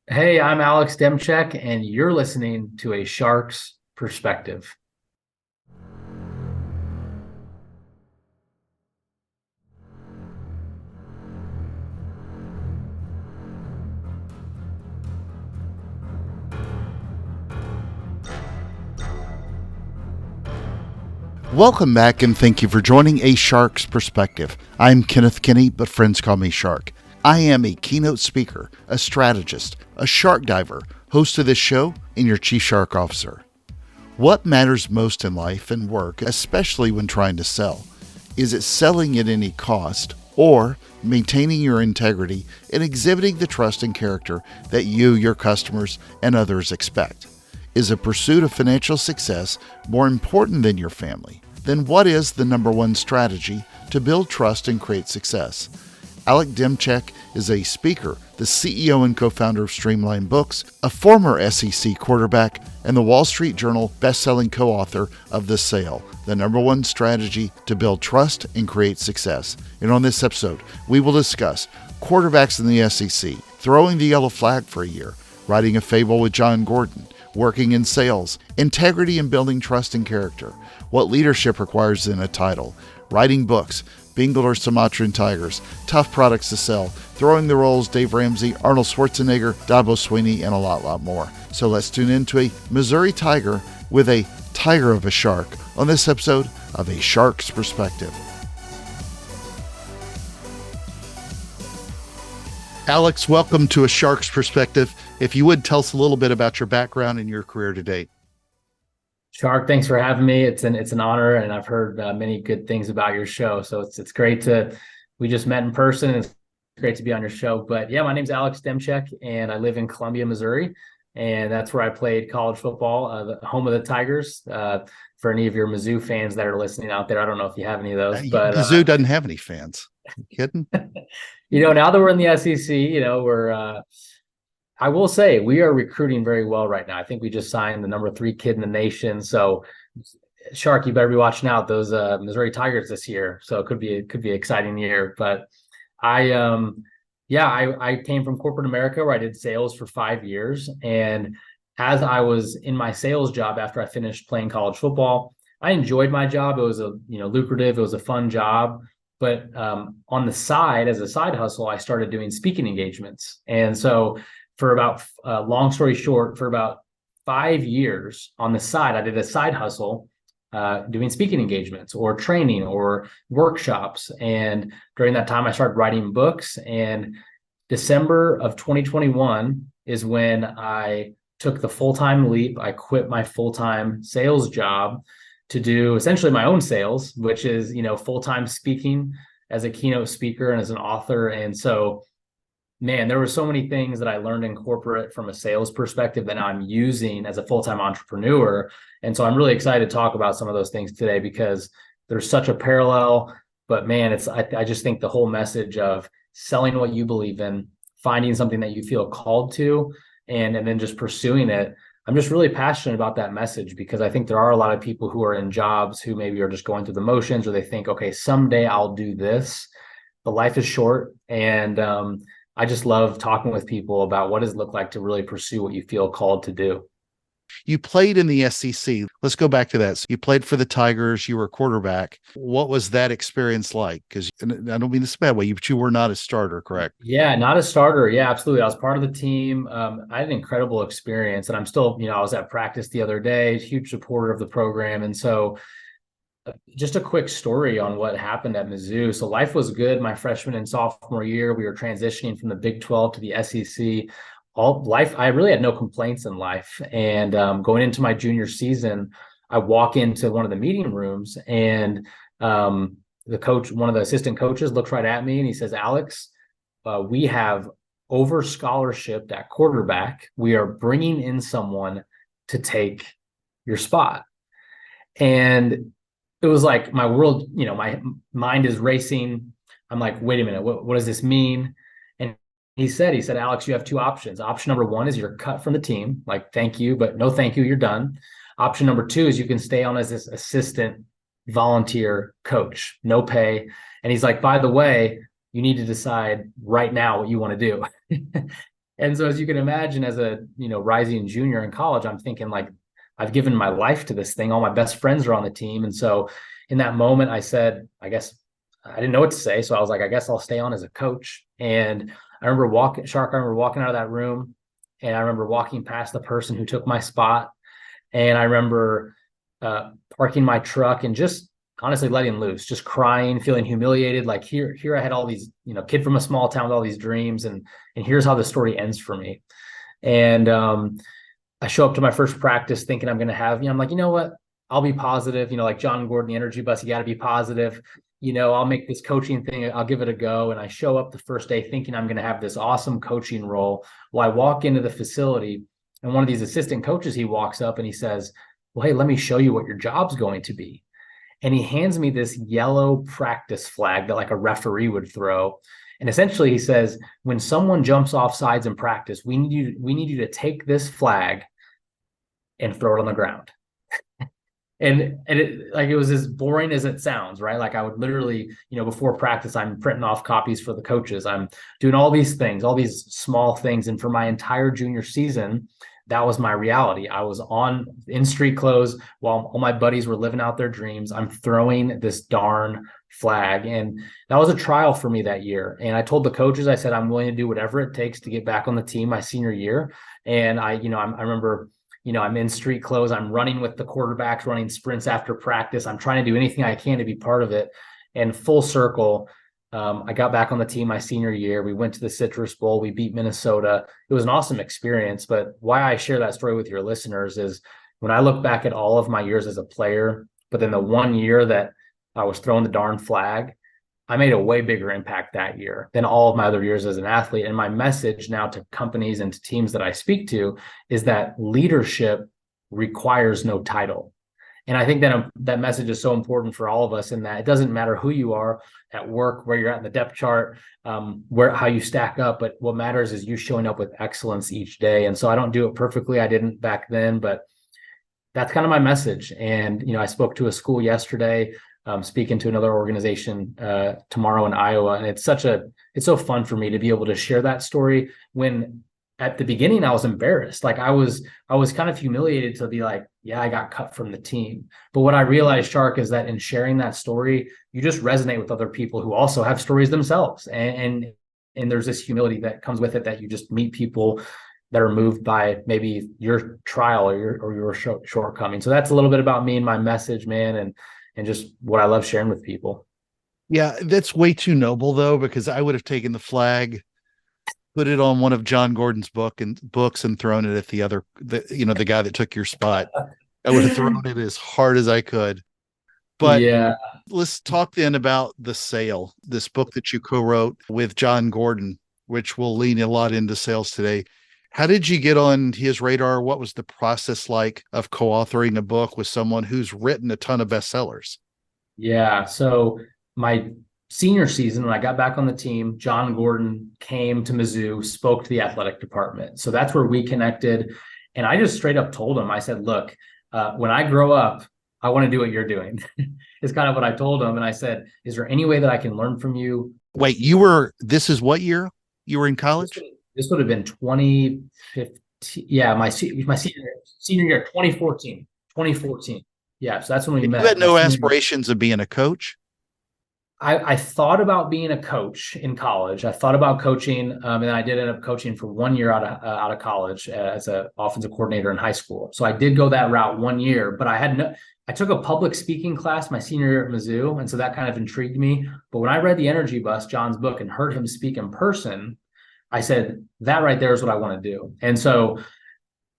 Hey, I'm Alex Demczak, and you're listening to A Shark's Perspective. Welcome back and thank you for joining A Shark's Perspective. I'm Kenneth Kinney, but friends call me Shark. I am a keynote speaker, a strategist, a shark diver, host of this show, and your chief shark officer. What matters most in life and work, especially when trying to sell? Is it selling at any cost or maintaining your integrity and exhibiting the trust and character that you, your customers, and others expect? Is a pursuit of financial success more important than your family? Then what is the number one strategy to build trust and create success? Alex Demczak is a speaker, the CEO and co-founder of Streamline Books, a former SEC quarterback, and the Wall Street Journal bestselling co-author of The Sale, the number one strategy to build trust and create success. And on this episode, we will discuss quarterbacks in the SEC, throwing the yellow flag for a year, writing a fable with John Gordon, working in sales, integrity and building trust and character, what leadership requires in a title, writing books, Bengal or Sumatran tigers, tough products to sell, throwing the roles Dave Ramsey, Arnold Schwarzenegger, Dabo Sweeney, and a lot more. So let's tune into a Missouri Tiger with a tiger of a shark on this episode of A Shark's Perspective. Alex, welcome to A Shark's Perspective. If you would tell us a little bit about your background and your career to date. Shark, thanks for having me. It's an honor, and I've heard many good things about your show. So it's great to we just met in person, and it's great to be on your show. But yeah, my name's Alex Demczak, and I live in Columbia, Missouri, and that's where I played college football, the home of the Tigers. For any of your Mizzou fans that are listening out there, I don't know if you have any of those, but The zoo doesn't have any fans. You kidding? now that we're in the SEC, we're I will say we are recruiting very well right now. I think we just signed the number 3 kid in the nation. So, Shark, you better be watching out those Missouri Tigers this year. So it could be an exciting year. But I came from corporate America where I did sales for 5 years, and as I was in my sales job after I finished playing college football, I enjoyed my job. It was lucrative. It was a fun job. But on the side, as a side hustle, I started doing speaking engagements, and so for about long story short, for about 5 years on the side, I did a side hustle doing speaking engagements or training or workshops. And during that time, I started writing books. And December of 2021 is when I took the full-time leap. I quit my full-time sales job to do essentially my own sales, which is, full-time speaking as a keynote speaker and as an author. And so man, there were so many things that I learned in corporate from a sales perspective that now I'm using as a full-time entrepreneur. And so I'm really excited to talk about some of those things today because there's such a parallel. But man, I just think the whole message of selling what you believe in, finding something that you feel called to, and then just pursuing it. I'm just really passionate about that message because I think there are a lot of people who are in jobs who maybe are just going through the motions, or they think, okay, someday I'll do this. But life is short, and I just love talking with people about what does it look like to really pursue what you feel called to do. You played in the SEC. Let's go back to that. So you played for the Tigers. You were a quarterback. What was that experience like? Because I don't mean this a bad way, but you were not a starter, correct? Yeah, not a starter. Yeah, absolutely. I was part of the team. I had an incredible experience, and I'm still, I was at practice the other day, huge supporter of the program. And so just a quick story on what happened at Mizzou. So life was good my freshman and sophomore year. We were transitioning from the Big 12 to the SEC. I really had no complaints in life. And going into my junior season, I walk into one of the meeting rooms, and the coach, one of the assistant coaches, looks right at me and he says, "Alex, we have over scholarshiped at quarterback. We are bringing in someone to take your spot." And it was like my world, my mind is racing. I'm like, wait a minute, what does this mean? And he said, "Alex, you have 2 options. Option number 1 is you're cut from the team. Like, thank you, but no thank you, you're done. Option number 2 is you can stay on as this assistant volunteer coach, no pay." And he's like, "By the way, you need to decide right now what you want to do." And so as you can imagine, as a, rising junior in college, I'm thinking like, I've given my life to this thing. All my best friends are on the team. And so in that moment, I said, I guess I didn't know what to say. So I was like, I guess I'll stay on as a coach. And I remember walking out of that room, and I remember walking past the person who took my spot. And I remember parking my truck and just honestly letting loose, just crying, feeling humiliated. Like here I had all these, kid from a small town with all these dreams, and here's how the story ends for me. And I show up to my first practice thinking I'm going to have, I'm like, you know what? I'll be positive, like John Gordon, the energy bus, you got to be positive. I'll make this coaching thing, I'll give it a go. And I show up the first day thinking I'm going to have this awesome coaching role. Well, I walk into the facility, and one of these assistant coaches, he walks up and he says, well, hey, let me show you what your job's going to be. And he hands me this yellow practice flag that like a referee would throw. And essentially he says, when someone jumps off sides in practice, we need you to take this flag and throw it on the ground. And it was as boring as it sounds, right? Like I would literally, before practice, I'm printing off copies for the coaches. I'm doing all these things, all these small things. And for my entire junior season, that was my reality. I was in street clothes while all my buddies were living out their dreams. I'm throwing this darn flag. And that was a trial for me that year. And I told the coaches, I said, I'm willing to do whatever it takes to get back on the team my senior year. And I remember, I'm in street clothes. I'm running with the quarterbacks, running sprints after practice. I'm trying to do anything I can to be part of it. And full circle, I got back on the team my senior year. We went to the Citrus Bowl. We beat Minnesota. It was an awesome experience. But why I share that story with your listeners is when I look back at all of my years as a player, but then the one year that I was throwing the darn flag, I made a way bigger impact that year than all of my other years as an athlete. And my message now to companies and to teams that I speak to is that leadership requires no title. And I think that message is so important for all of us, in that it doesn't matter who you are at work, where you're at in the depth chart, how you stack up, but what matters is you showing up with excellence each day. And so I don't do it perfectly. I didn't back then, but that's kind of my message. And, I spoke to a school yesterday, speaking to another organization tomorrow in Iowa. And it's so fun for me to be able to share that story, when at the beginning I was embarrassed. Like I was kind of humiliated to be like, yeah, I got cut from the team. But what I realized, Shark, is that in sharing that story, you just resonate with other people who also have stories themselves. And there's this humility that comes with it, that you just meet people that are moved by maybe your trial or your shortcoming. So that's a little bit about me and my message, man. And just what I love sharing with people. Yeah, that's way too noble though, because I would have taken the flag, put it on one of John Gordon's books and thrown it at the guy that took your spot. I would have thrown it as hard as I could. But yeah, let's talk then about The Sale, this book that you co-wrote with John Gordon, which will lean a lot into sales today. How did you get on his radar? What was the process like of co-authoring a book with someone who's written a ton of bestsellers? Yeah. So my senior season, when I got back on the team, John Gordon came to Mizzou, spoke to the athletic department. So that's where we connected. And I just straight up told him, I said, look, when I grow up, I want to do what you're doing. It's kind of what I told him. And I said, is there any way that I can learn from you? Wait, this is what year you were in college? This would have been 2015. Yeah, my senior year, 2014. Yeah, so that's when we met. You had no aspirations of being a coach? I thought about being a coach in college. I thought about coaching, and then I did end up coaching for 1 year out of college as an offensive coordinator in high school. So I did go that route 1 year, but I took a public speaking class my senior year at Mizzou, and so that kind of intrigued me. But when I read The Energy Bus, John's book, and heard him speak in person, I said, that right there is what I want to do. And so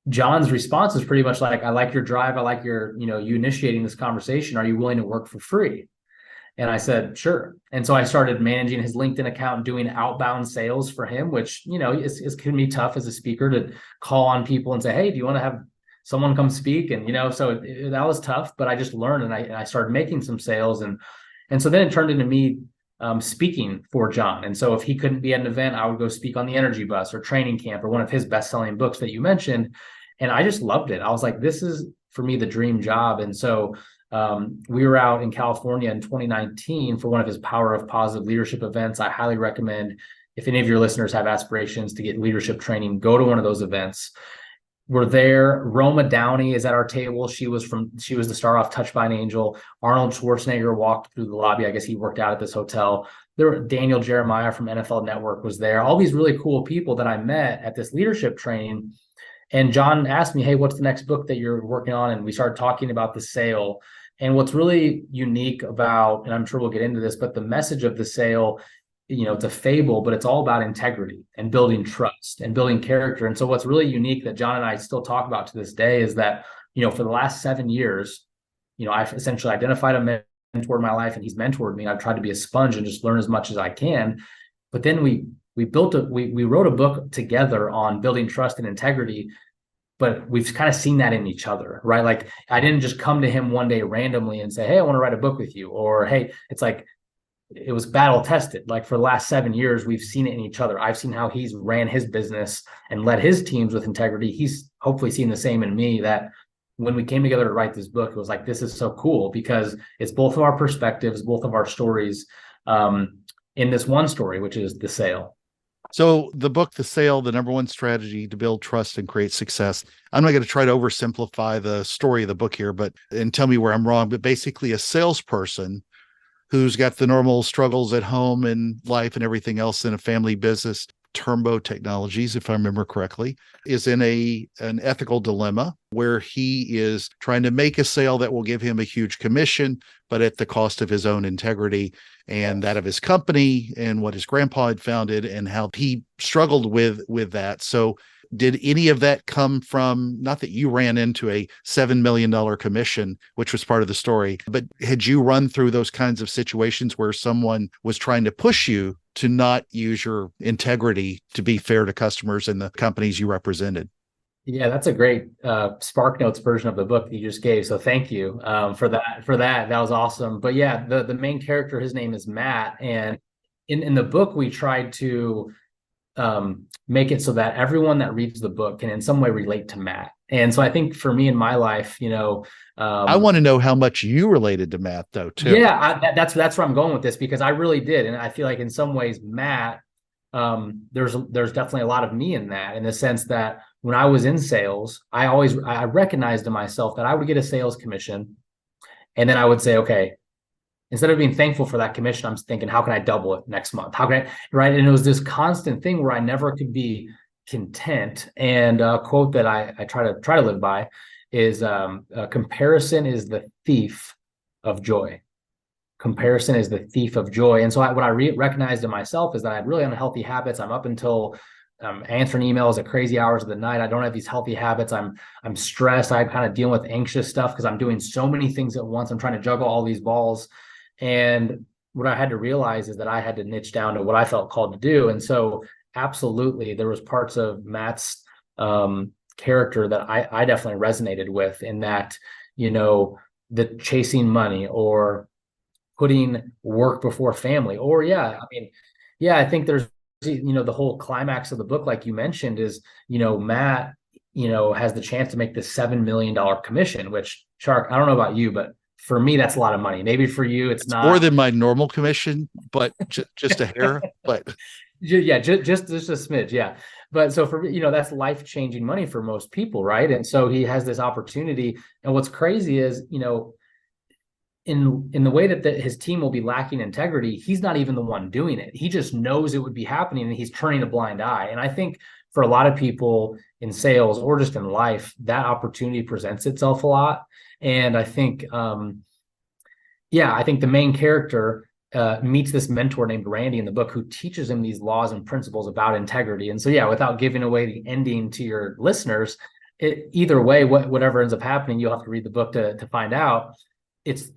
John's response is pretty much like, I like your drive. I like you initiating this conversation. Are you willing to work for free? And I said, sure. And so I started managing his LinkedIn account, doing outbound sales for him, which, is can be tough as a speaker to call on people and say, hey, do you want to have someone come speak? And, so that was tough, but I just learned, and I started making some sales. And so then it turned into me speaking for John. And so if he couldn't be at an event, I would go speak on The Energy Bus or Training Camp or one of his best-selling books that you mentioned. And I just loved it. I was like, this is for me the dream job. And so we were out in California in 2019 for one of his Power of Positive Leadership events. I highly recommend if any of your listeners have aspirations to get leadership training, go to one of those events. We're there. Roma Downey is at our table. She was the star off Touched by an Angel. Arnold Schwarzenegger walked through the lobby. I guess he worked out at this hotel. Daniel Jeremiah from NFL Network was there. All these really cool people that I met at this leadership training. And John asked me, hey, what's the next book that you're working on? And we started talking about The Sale. And what's really unique about, and I'm sure we'll get into this, but the message of The Sale, it's a fable, but it's all about integrity and building trust and building character. And so what's really unique that John and I still talk about to this day is that, for the last 7 years, I've essentially identified a mentor in my life, and he's mentored me. I've tried to be a sponge and just learn as much as I can. But then we wrote a book together on building trust and integrity, but we've kind of seen that in each other, right? Like, I didn't just come to him one day randomly and say, hey, I want to write a book with you. Or, hey, it's like, it was battle tested. Like, for the last 7 years, we've seen it in each other. I've seen how he's ran his business and led his teams with integrity. He's hopefully seen the same in me, that when we came together to write this book, it was like, this is so cool because it's both of our perspectives, both of our stories in this one story, which is The Sale. So the book, The Sale, the number one strategy to build trust and create success. I'm not going to try to oversimplify the story of the book here, and tell me where I'm wrong, but basically a salesperson who's got the normal struggles at home and life and everything else in a family business, Turbo Technologies, if I remember correctly, is in an ethical dilemma where he is trying to make a sale that will give him a huge commission, but at the cost of his own integrity and that of his company and what his grandpa had founded, and how he struggled with that. So did any of that come from, not that you ran into a $7 million commission, which was part of the story, but had you run through those kinds of situations where someone was trying to push you to not use your integrity to be fair to customers and the companies you represented? Yeah, that's a great Spark Notes version of the book that you just gave. So thank you for that. That was awesome. But yeah, the main character, his name is Matt. And in the book, we tried to make it so that everyone that reads the book can in some way relate to Matt. And so I think for me in my life, I want to know how much you related to Matt, though, too. Yeah, that's where I'm going with this, because I really did. And I feel like in some ways, Matt, there's definitely a lot of me in that, in the sense that when I was in sales, I recognized in myself that I would get a sales commission. And then I would say, okay, instead of being thankful for that commission, I'm thinking, how can I double it next month? How can I, right? And it was this constant thing where I never could be content. And a quote that I try to live by is comparison is the thief of joy. Comparison is the thief of joy. And so what I recognized in myself is that I had really unhealthy habits. I'm up until answering emails at crazy hours of the night. I don't have these healthy habits. I'm stressed. I'm kind of dealing with anxious stuff because I'm doing so many things at once. I'm trying to juggle all these balls. And what I had to realize is that I had to niche down to what I felt called to do. And so absolutely, there was parts of Matt's character that I definitely resonated with, in that, the chasing money or putting work before family, or I think there's, the whole climax of the book, like you mentioned, is, Matt, has the chance to make this $7 million commission, which, Shark, I don't know about you, but for me, that's a lot of money. Maybe for you, it's not more than my normal commission, but just a hair, but yeah, just a smidge. Yeah. But so for, that's life-changing money for most people. Right. And so he has this opportunity. And what's crazy is, in the way that his team will be lacking integrity, he's not even the one doing it. He just knows it would be happening and he's turning a blind eye. And I think for a lot of people in sales or just in life, that opportunity presents itself a lot. And I think, I think the main character meets this mentor named Randy in the book, who teaches him these laws and principles about integrity. And so, without giving away the ending to your listeners, either way, whatever ends up happening, you'll have to read the book to find out. It's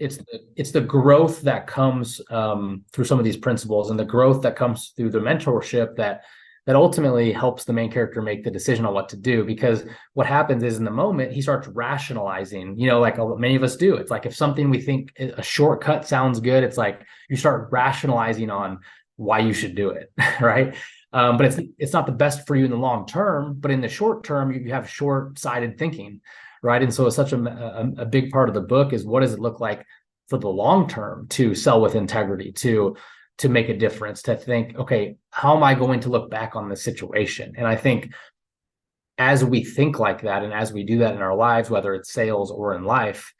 the growth that comes through some of these principles, and the growth that comes through the mentorship that ultimately helps the main character make the decision on what to do. Because what happens is, in the moment, he starts rationalizing, like many of us do. It's like, if something we think a shortcut sounds good, it's like you start rationalizing on why you should do it, right? But it's not the best for you in the long term, but in the short term, you have short-sighted thinking, right? And so it's such a big part of the book is, what does it look like for the long term to sell with integrity, to to make a difference, to think, okay, how am I going to look back on this situation? And I think as we think like that, and as we do that in our lives, whether it's sales or in life,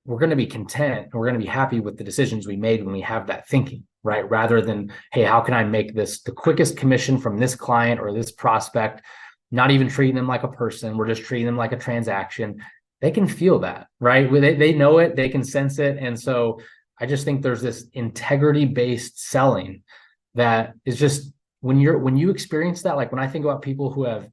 we're going to be content and we're going to be happy with the decisions we made when we have that thinking, right? Rather than, hey, how can I make this the quickest commission from this client or this prospect? Not even treating them like a person. We're just treating them like a transaction. They can feel that, right? They know it, they can sense it. And so I just think there's this integrity-based selling that is just, when you experience that, like when I think about people who have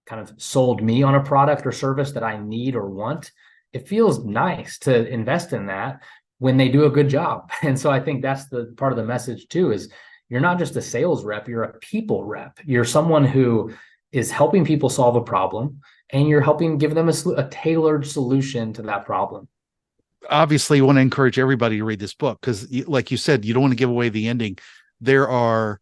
kind of sold me on a product or service that I need or want, it feels nice to invest in that when they do a good job. And so I think that's the part of the message too, is you're not just a sales rep, you're a people rep. You're someone who is helping people solve a problem, and you're helping give them a tailored solution to that problem. Obviously, you want to encourage everybody to read this book because, like you said, you don't want to give away the ending. There are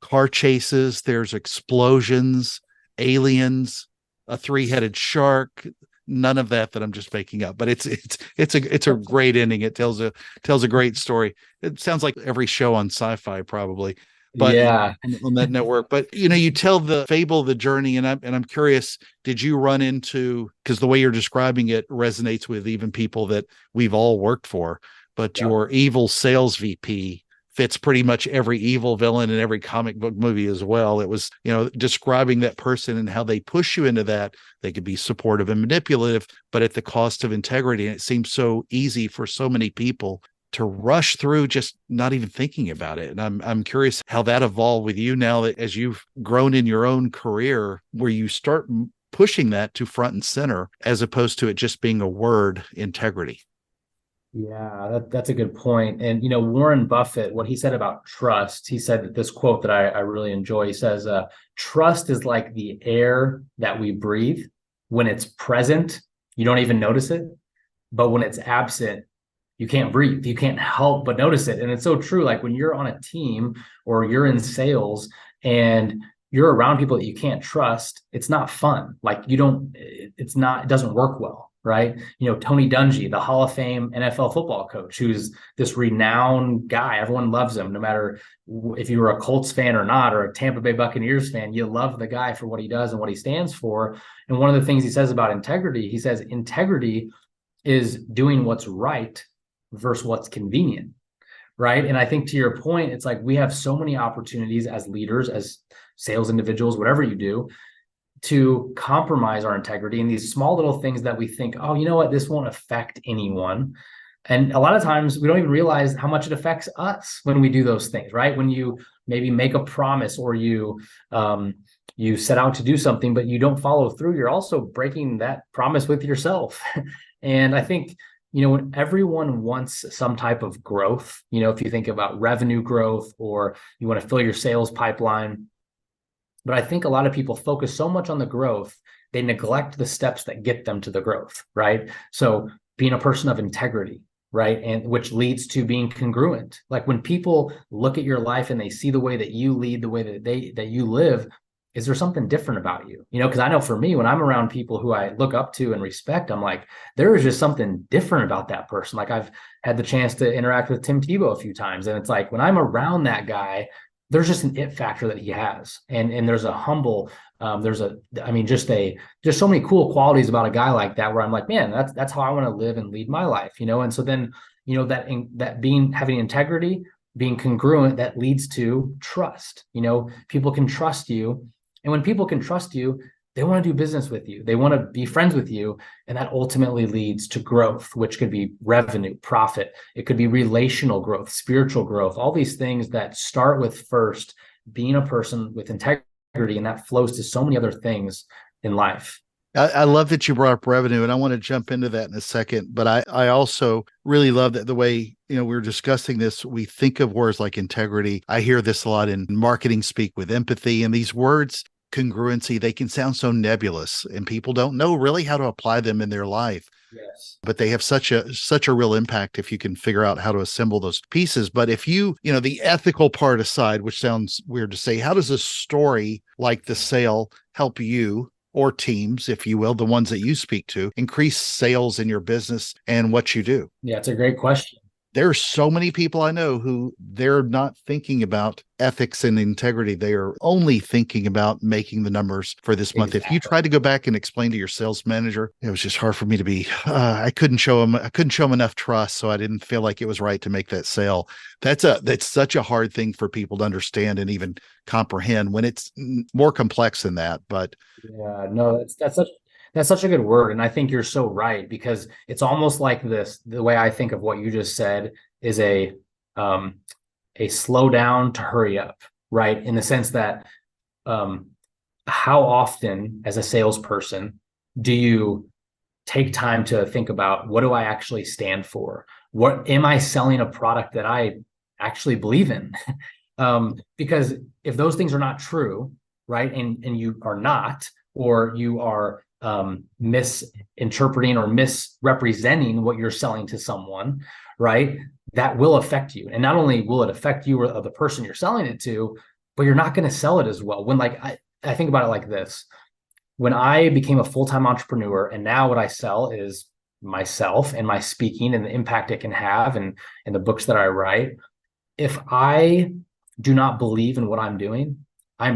car chases, there's explosions, aliens, a three-headed shark. None of that I'm just making up, but it's a great ending. It tells a great story. It sounds like every show on Sci-Fi probably, but yeah, on that network. But you tell the fable, the journey, and I'm curious, did you run into, because the way you're describing it resonates with even people that we've all worked for, but your evil sales VP fits pretty much every evil villain in every comic book movie as well. It was, describing that person and how they push you into that. They could be supportive and manipulative, but at the cost of integrity. And it seems so easy for so many people to rush through just not even thinking about it. And I'm curious how that evolved with you now that as you've grown in your own career, where you start pushing that to front and center, as opposed to it just being a word, integrity. Yeah, that's a good point. And, Warren Buffett, what he said about trust, he said that this quote that I really enjoy, he says, trust is like the air that we breathe. When it's present, you don't even notice it. But when it's absent, you can't breathe. You can't help but notice it. And it's so true. Like when you're on a team or you're in sales and you're around people that you can't trust, it's not fun. Like it doesn't work well. Right. Tony Dungy, the Hall of Fame NFL football coach, who's this renowned guy. Everyone loves him, no matter if you were a Colts fan or not, or a Tampa Bay Buccaneers fan, you love the guy for what he does and what he stands for. And one of the things he says about integrity, he says integrity is doing what's right versus what's convenient. Right. And I think to your point, it's like we have so many opportunities as leaders, as sales individuals, whatever you do, to compromise our integrity in these small little things that we think, oh, you know what, this won't affect anyone. And a lot of times we don't even realize how much it affects us when we do those things, right? When you maybe make a promise or you set out to do something, but you don't follow through, you're also breaking that promise with yourself. And I think, when everyone wants some type of growth, if you think about revenue growth or you want to fill your sales pipeline, but I think a lot of people focus so much on the growth, they neglect the steps that get them to the growth, right? So being a person of integrity, right? And which leads to being congruent. Like when people look at your life and they see the way that you lead, the way that you live, is there something different about you? Because I know for me, when I'm around people who I look up to and respect, I'm like, there is just something different about that person. Like I've had the chance to interact with Tim Tebow a few times. And it's like, when I'm around that guy, there's just an it factor that he has. And there's a humble, just so many cool qualities about a guy like that, where I'm like, man, that's how I want to live and lead my life, And so then, having integrity, being congruent, that leads to trust. People can trust you. And when people can trust you, they want to do business with you. They want to be friends with you. And that ultimately leads to growth, which could be revenue, profit. It could be relational growth, spiritual growth, all these things that start with first being a person with integrity, and that flows to so many other things in life. I love that you brought up revenue, and I want to jump into that in a second. But I also really love that the way, we were discussing this, we think of words like integrity. I hear this a lot in marketing speak with empathy, and these words, congruency, they can sound so nebulous and people don't know really how to apply them in their life. Yes. But they have such a real impact if you can figure out how to assemble those pieces. But if the ethical part aside, which sounds weird to say, how does a story like the sale help you or teams, if you will, the ones that you speak to, increase sales in your business and what you do? Yeah, it's a great question. There's so many people I know who they're not thinking about ethics and integrity. They are only thinking about making the numbers for this month. If you Exactly. try to go back and explain to your sales manager, it was just hard for me to be, I couldn't show him enough trust. So I didn't feel like it was right to make that sale. That's such a hard thing for people to understand and even comprehend when it's more complex than that. But Yeah, no, that's such a good word. And I think you're so right, because it's almost like this, the way I think of what you just said is um a slow down to hurry up, right? In the sense that um how often as a salesperson do you take time to think about, what do I actually stand for? What am I selling a product that I actually believe in? Because if those things are not true, right, and you are not, or you are misinterpreting or misrepresenting what you're selling to someone, right, that will affect you. And not only will it affect you or the person you're selling it to, but you're not going to sell it as well. When like I think about it like this: when I became a full-time entrepreneur, and now what I sell is myself and my speaking and the impact it can have, and the books that I write. If I do not believe in what I'm doing, I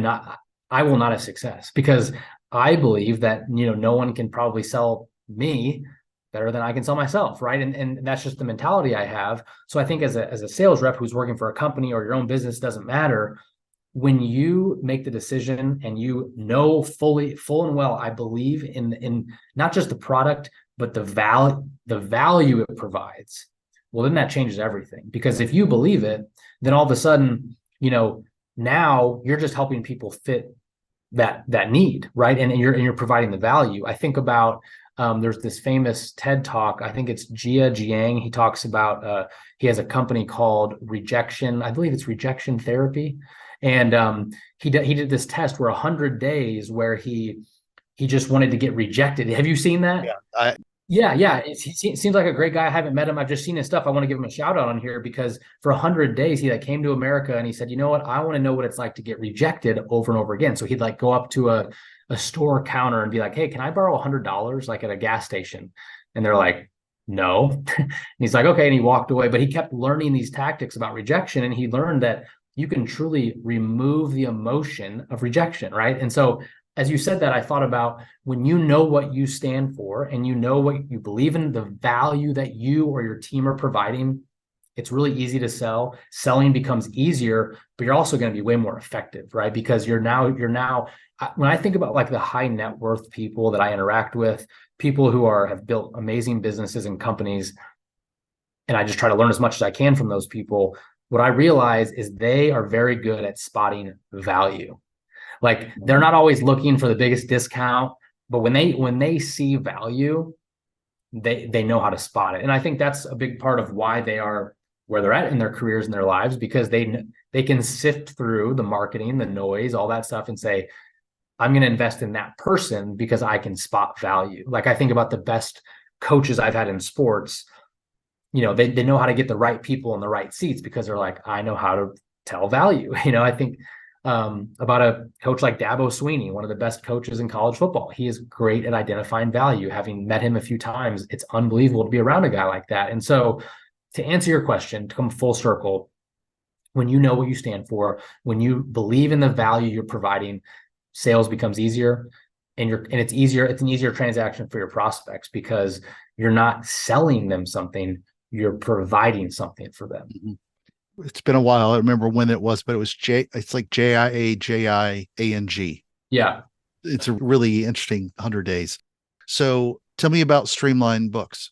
will not have success, because I believe that, no one can probably sell me better than I can sell myself. Right. And that's just the mentality I have. So I think as a sales rep who's working for a company or your own business, doesn't matter. When you make the decision and full and well, I believe in not just the product, but the value it provides. Well, then that changes everything, because if you believe it, then all of a sudden, now you're just helping people fit that need, right? And you're providing the value. I think about there's this famous TED talk. I think it's Jia Jiang. He talks about he has a company called Rejection. I believe it's Rejection Therapy, and he did this test where 100 days where he just wanted to get rejected. Have you seen that? yeah, Yeah. He seems like a great guy. I haven't met him. I've just seen his stuff. I want to give him a shout out on here, because for 100 days he like came to America and he said, you know what? I want to know what it's like to get rejected over and over again. So he'd like go up to a store counter and be like, hey, can I borrow $100 like at a gas station? And they're like, no. And he's like, okay. And he walked away, but he kept learning these tactics about rejection. And he learned that you can truly remove the emotion of rejection, right? And so as you said that, I thought about when you know what you stand for and you know what you believe in, the value that you or your team are providing, it's really easy to sell. Selling becomes easier, but you're also going to be way more effective, right? Because you're now, when I think about like the high net worth people that I interact with, people who have built amazing businesses and companies, and I just try to learn as much as I can from those people, what I realize is they are very good at spotting value. Like they're not always looking for the biggest discount, but when they see value, they know how to spot it. And I think that's a big part of why they are where they're at in their careers and their lives, because they can sift through the marketing, the noise, all that stuff, and say, I'm going to invest in that person because I can spot value. Like I think about the best coaches I've had in sports, they know how to get the right people in the right seats, because they're like, I know how to tell value. I think about a coach like Dabo Sweeney, one of the best coaches in college football. He is great at identifying value. Having met him a few times, it's unbelievable to be around a guy like that. And so to answer your question, to come full circle, when you know what you stand for, when you believe in the value you're providing, sales becomes easier, and it's easier. It's an easier transaction for your prospects, because you're not selling them something, you're providing something for them. mm-hmm. It's been a while. I remember when it was, but it was it's like JIAJIANG. Yeah. It's a really interesting 100 days. So tell me about Streamline Books.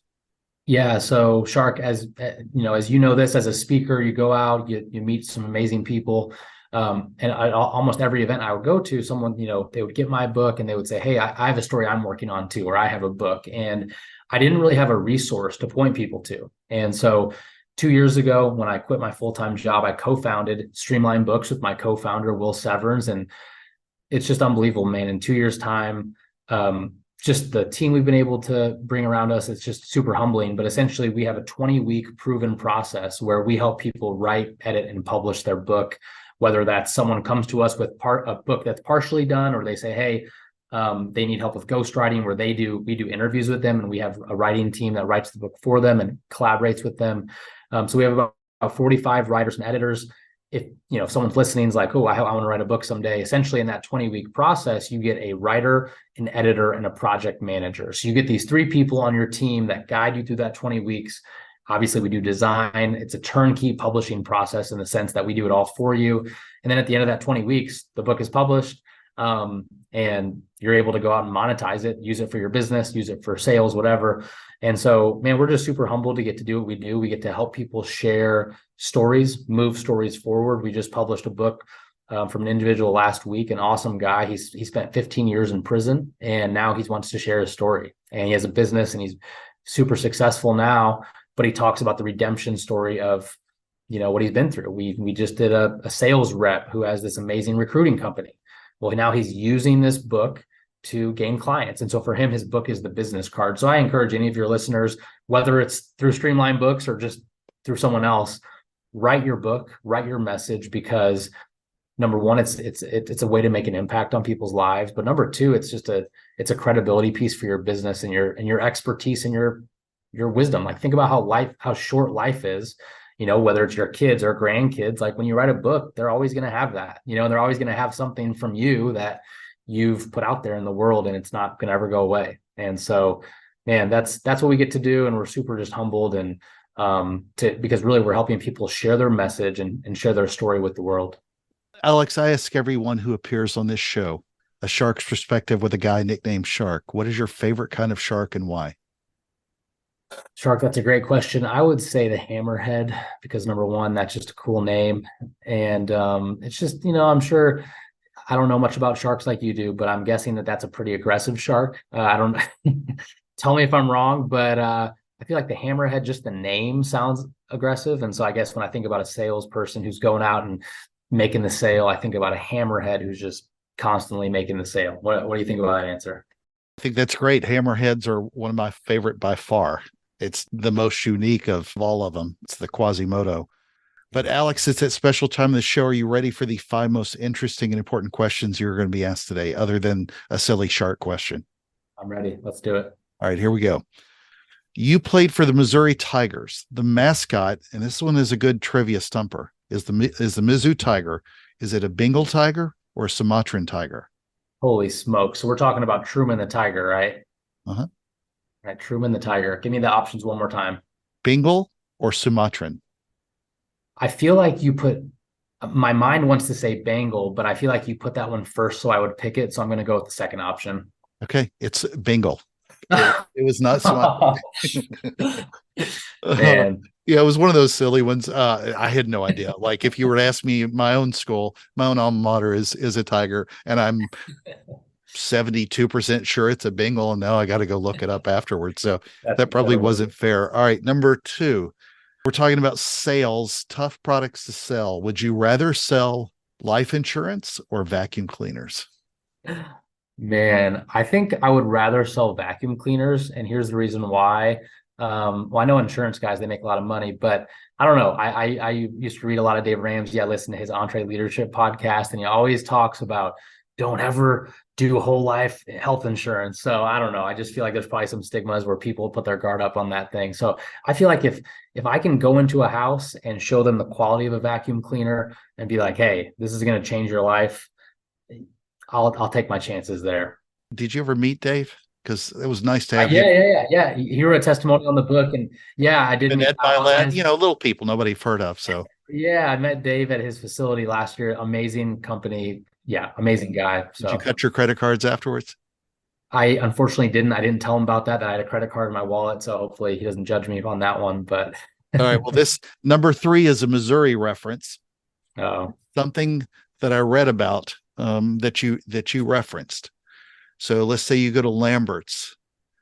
Yeah. So Shark, as you know this, as a speaker, you go out, you meet some amazing people. And almost every event I would go to, someone, they would get my book and they would say, hey, I have a story I'm working on too, or I have a book. And I didn't really have a resource to point people to. And so 2 years ago, when I quit my full-time job, I co-founded Streamline Books with my co-founder, Will Severns. And it's just unbelievable, man. In 2 years' time, just the team we've been able to bring around us, it's just super humbling. But essentially, we have a 20-week proven process where we help people write, edit, and publish their book, whether that's someone comes to us with a book that's partially done, or they say, hey, They need help with ghostwriting, where we do interviews with them, and we have a writing team that writes the book for them and collaborates with them. So we have about 45 writers and editors. If someone's listening is like, oh, I want to write a book someday, essentially in that 20-week process, you get a writer, an editor, and a project manager. So you get these 3 people on your team that guide you through that 20 weeks. Obviously, we do design. It's a turnkey publishing process in the sense that we do it all for you. And then at the end of that 20 weeks, the book is published, and you're able to go out and monetize it, use it for your business, use it for sales, whatever. And so, man, we're just super humbled to get to do what we do. We get to help people share stories, move stories forward. We just published a book from an individual last week, an awesome guy. He spent 15 years in prison, and now he wants to share his story. And he has a business, and he's super successful now. But he talks about the redemption story of, what he's been through. We just did a sales rep who has this amazing recruiting company. Well, now he's using this book to gain clients. And so for him, his book is the business card. So I encourage any of your listeners, whether it's through Streamline Books or just through someone else, write your book, write your message, because number one, it's a way to make an impact on people's lives. But number two, it's a credibility piece for your business and your expertise and your wisdom. Like, think about how short life is. Whether it's your kids or grandkids, like when you write a book, they're always going to have that, they're always going to have something from you that you've put out there in the world, and it's not going to ever go away. And so, man, that's what we get to do. And we're super just humbled, and because really we're helping people share their message and share their story with the world. Alex, I ask everyone who appears on this show a shark's perspective with a guy nicknamed Shark. What is your favorite kind of shark and why? Shark, that's a great question. I would say the hammerhead, because number one, that's just a cool name. And it's just, I'm sure, I don't know much about sharks like you do, but I'm guessing that that's a pretty aggressive shark. I don't tell me if I'm wrong, but I feel like the hammerhead, just the name sounds aggressive. And so I guess when I think about a salesperson who's going out and making the sale, I think about a hammerhead who's just constantly making the sale. What do you think about that answer? I think that's great. Hammerheads are one of my favorite by far. It's the most unique of all of them. It's the Quasimodo. But Alex, it's that special time of the show. Are you ready for the 5 most interesting and important questions you're going to be asked today, other than a silly shark question? I'm ready. Let's do it. All right, here we go. You played for the Missouri Tigers. The mascot, and this one is a good trivia stumper, is the Mizzou Tiger. Is it a Bengal tiger or a Sumatran tiger? Holy smoke. So we're talking about Truman the Tiger, right? Uh-huh. All right, Truman the Tiger. Give me the options one more time. Bengal or Sumatran? I feel like my mind wants to say Bengal, but I feel like you put that one first, so I would pick it. So I'm going to go with the second option. Okay, it's Bengal. It was not Sumatran. Man. Yeah, it was one of those silly ones. I had no idea. Like, if you were to ask me, my own school, my own alma mater is a Tiger, and I'm 72% sure it's a Bengal, and now I got to go look it up afterwards. So that probably wasn't fair. All right, number 2. We're talking about sales, tough products to sell. Would you rather sell life insurance or vacuum cleaners? Man, I think I would rather sell vacuum cleaners. And here's the reason why. Well, I know insurance guys, they make a lot of money, but I don't know. I used to read a lot of Dave Ramsey. I listened to his Entree Leadership podcast, and he always talks about don't ever do whole life health insurance. So I don't know. I just feel like there's probably some stigmas where people put their guard up on that thing. So I feel like if I can go into a house and show them the quality of a vacuum cleaner and be like, hey, this is going to change your life, I'll take my chances there. Did you ever meet Dave? Because it was nice to have him. Yeah. He wrote a testimonial on the book, and yeah, I did. Little people nobody've heard of. So yeah, I met Dave at his facility last year. Amazing company. Yeah, amazing guy. So did you cut your credit cards afterwards? I unfortunately didn't. I didn't tell him about that I had a credit card in my wallet. So hopefully he doesn't judge me on that one. But all right. Well, this number 3 is a Missouri reference. Oh, something that I read about that you referenced. So let's say you go to Lambert's,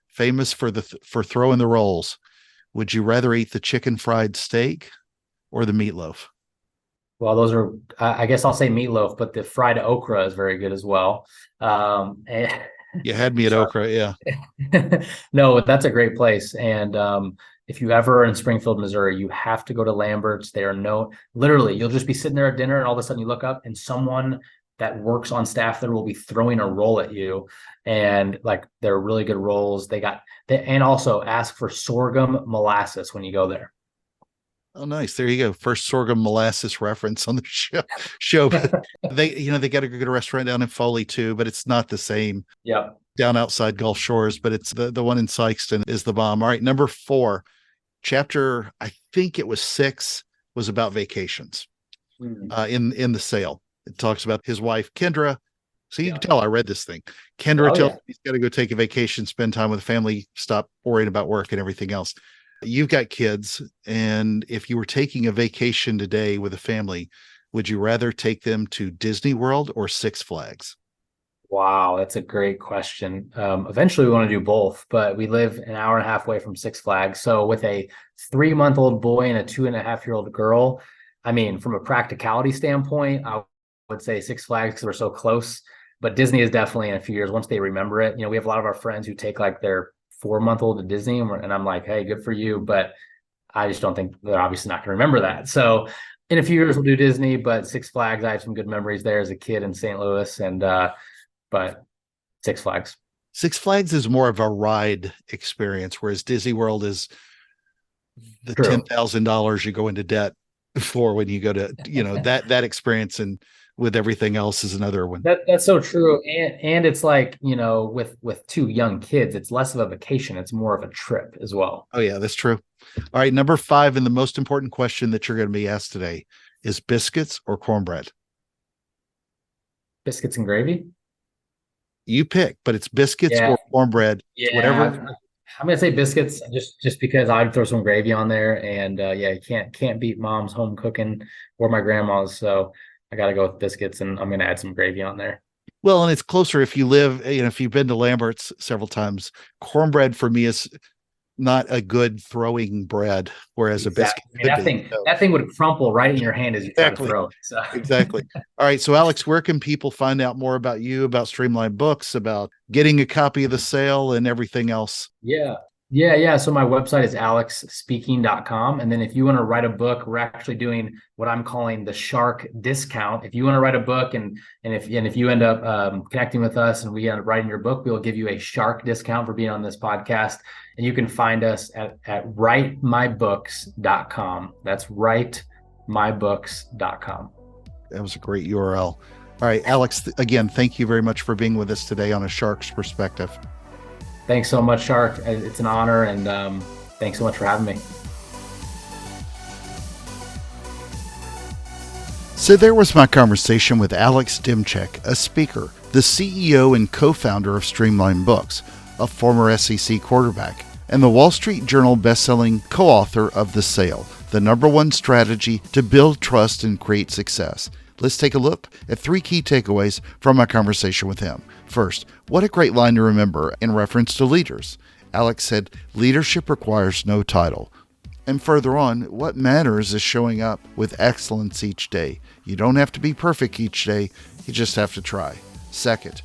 famous for throwing the rolls. Would you rather eat the chicken fried steak or the meatloaf? Well, those are, I guess I'll say meatloaf, but the fried okra is very good as well. You had me at okra, yeah. No, that's a great place. And if you ever are in Springfield, Missouri, you have to go to Lambert's. Literally, you'll just be sitting there at dinner, and all of a sudden you look up and someone that works on staff that will be throwing a roll at you. And like, they're really good rolls. And also ask for sorghum molasses when you go there. Oh, nice. There you go. First sorghum molasses reference on the show. They got a good restaurant down in Foley too, but it's not the same. Yep. Down outside Gulf Shores, but it's the one in Sykeston is the bomb. All right. Number 4, chapter, I think it was 6, was about vacations. In the sale. It talks about his wife, Kendra. So you can tell I read this thing. Kendra tells him he's got to go take a vacation, spend time with the family, stop worrying about work and everything else. You've got kids, and if you were taking a vacation today with a family, would you rather take them to Disney World or Six Flags? Wow, that's a great question. Eventually we want to do both, but we live an hour and a half away from Six Flags. So with a 3-month-old boy and a 2.5-year-old girl, I mean, from a practicality standpoint, I would say Six Flags because we're so close. But Disney is definitely in a few years, once they remember it. We have a lot of our friends who take like their 4-month-old to Disney, and I'm like, hey, good for you. But I just don't think they're obviously not going to remember that. So in a few years, we'll do Disney, but Six Flags, I have some good memories there as a kid in St. Louis. But Six Flags. Six Flags is more of a ride experience, whereas Disney World is the $10,000 you go into debt for when you go to, that experience, and with everything else is another one. That's so true. And it's like, with 2 young kids, it's less of a vacation. It's more of a trip as well. Oh yeah, that's true. All right. Number 5, and the most important question that you're going to be asked today is biscuits or cornbread? Biscuits and gravy. You pick, but it's biscuits or cornbread, whatever. I'm gonna say biscuits, just because I'd throw some gravy on there, and you can't beat mom's home cooking or my grandma's, so I got to go with biscuits, and I'm gonna add some gravy on there. Well, and it's closer if you live, if you've been to Lambert's several times. Cornbread for me is not a good throwing bread, whereas a biscuit. That thing would crumple right in your hand as you try to throw it. So. Exactly. All right. So Alex, where can people find out more about you, about Streamline Books, about getting a copy of the sale and everything else? Yeah. So my website is alexspeaking.com. And then if you want to write a book, we're actually doing what I'm calling the Shark discount. If you want to write a book and if you end up connecting with us and we end up writing your book, we'll give you a Shark discount for being on this podcast. And you can find us at writemybooks.com. That's writemybooks.com. That was a great URL. All right, Alex, again, thank you very much for being with us today on A Shark's Perspective. Thanks so much, Shark. It's an honor, and thanks so much for having me. So there was my conversation with Alex Demczak, a speaker, the CEO and co-founder of Streamline Books, a former SEC quarterback, and the Wall Street Journal bestselling co-author of The Sale, the #1 strategy to build trust and create success. Let's take a look at 3 key takeaways from my conversation with him. First, what a great line to remember in reference to leaders. Alex said, leadership requires no title. And further on, what matters is showing up with excellence each day. You don't have to be perfect each day, you just have to try. Second,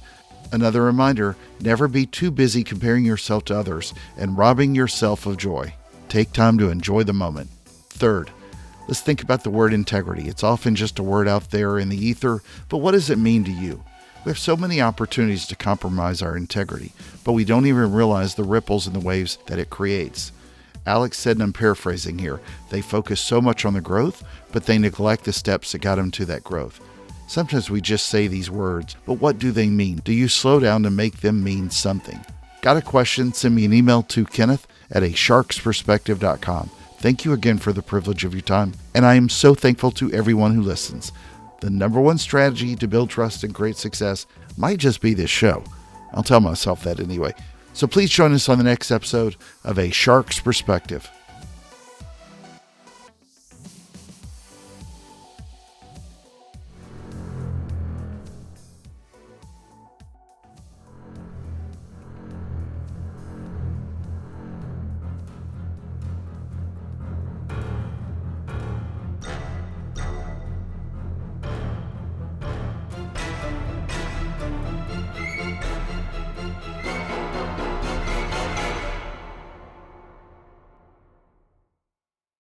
another reminder, never be too busy comparing yourself to others and robbing yourself of joy. Take time to enjoy the moment. Third, let's think about the word integrity. It's often just a word out there in the ether, but what does it mean to you? We have so many opportunities to compromise our integrity, but we don't even realize the ripples and the waves that it creates. Alex said, and I'm paraphrasing here, they focus so much on the growth, but they neglect the steps that got them to that growth. Sometimes we just say these words, but what do they mean? Do you slow down to make them mean something? Got a question? Send me an email to kenneth@asharksperspective.com. Thank you again for the privilege of your time, and I am so thankful to everyone who listens. The #1 strategy to build trust and create success might just be this show. I'll tell myself that anyway. So please join us on the next episode of A Shark's Perspective.